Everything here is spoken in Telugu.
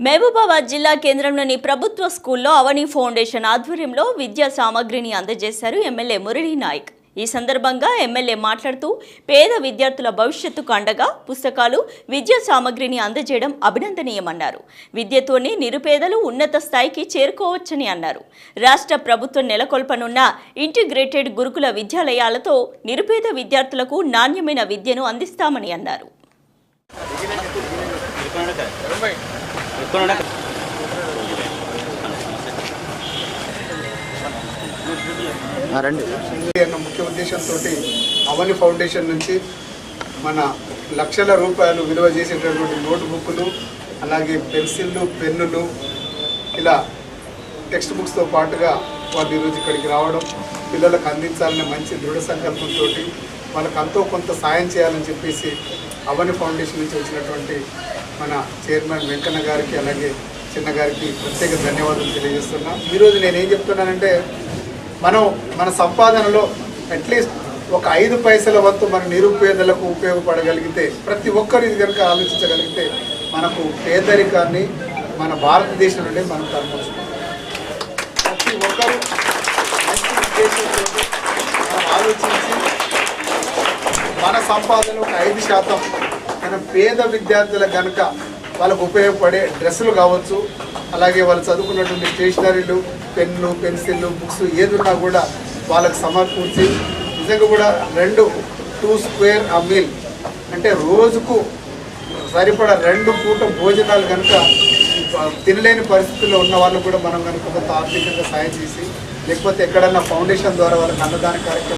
మహబూబాబాద్ జిల్లా కేంద్రంలోని ప్రభుత్వ స్కూల్లో అవని ఫౌండేషన్ ఆధ్వర్యంలో విద్యా సామగ్రిని అందజేశారు ఎమ్మెల్యే మురళీ నాయక్. ఈ సందర్భంగా ఎమ్మెల్యే మాట్లాడుతూ పేద విద్యార్థుల భవిష్యత్తుకు అండగా పుస్తకాలు, విద్యా సామగ్రిని అందజేయడం అభినందనీయమన్నారు. విద్యతోనే నిరుపేదలు ఉన్నత స్థాయికి చేరుకోవచ్చని అన్నారు. రాష్ట్ర ప్రభుత్వం నెలకొల్పనున్న ఇంటిగ్రేటెడ్ గురుకుల విద్యాలయాలతో నిరుపేద విద్యార్థులకు నాణ్యమైన విద్యను అందిస్తామని అన్నారు. ముఖ్య ఉద్దేశంతో అవని ఫౌండేషన్ నుంచి మన లక్షల రూపాయలు విలువ చేసేటటువంటి నోట్ బుక్లు, అలాగే పెన్సిళ్ళు, పెన్నులు, ఇలా టెక్స్ట్ బుక్స్తో పాటుగా వాళ్ళు ఈరోజు ఇక్కడికి రావడం, పిల్లలకు అందించాలనే మంచి దృఢ సంకల్పంతో వాళ్ళకి అంతో కొంత సాయం చేయాలని చెప్పేసి అవని ఫౌండేషన్ నుంచి వచ్చినటువంటి మన చైర్మన్ వెంకన్న గారికి, అలాగే చిన్న గారికి ప్రత్యేక ధన్యవాదాలు తెలియజేస్తున్నాం. ఈరోజు నేనేం చెప్తున్నానంటే, మన సంపాదనలో అట్లీస్ట్ ఒక 5 పైసల వంతు మన నిరుపేదలకు ఉపయోగపడగలిగితే, ప్రతి ఒక్కరు ఇది కనుక ఆలోచించగలిగితే మనకు పేదరికాన్ని మన భారతదేశం నుండి మనం తరలించుకుంటాం. ప్రతి ఒక్కరు మంచి ఉద్దేశంతో మనం ఆలోచించి మన సంపాదన ఒక 5% మన పేద విద్యార్థులకు కనుక వాళ్ళకు ఉపయోగపడే డ్రెస్సులు కావచ్చు, అలాగే వాళ్ళు చదువుకున్నటువంటి స్టేషనరీలు, పెన్ను, పెన్సిళ్ళు, బుక్స్ ఏదున్నా కూడా వాళ్ళకు సమర్పించి, నిజంగా కూడా 2 స్క్వేర్ ఆ మీల్ అంటే రోజుకు సరిపడా 2 పూట భోజనాలు కనుక తినలేని పరిస్థితుల్లో ఉన్న వాళ్ళు కూడా మనం కనుక కొంత ఆర్థికంగా సాయం చేసి, లేకపోతే ఎక్కడన్నా ఫౌండేషన్ ద్వారా వాళ్ళకి అన్నదాన కార్యక్రమం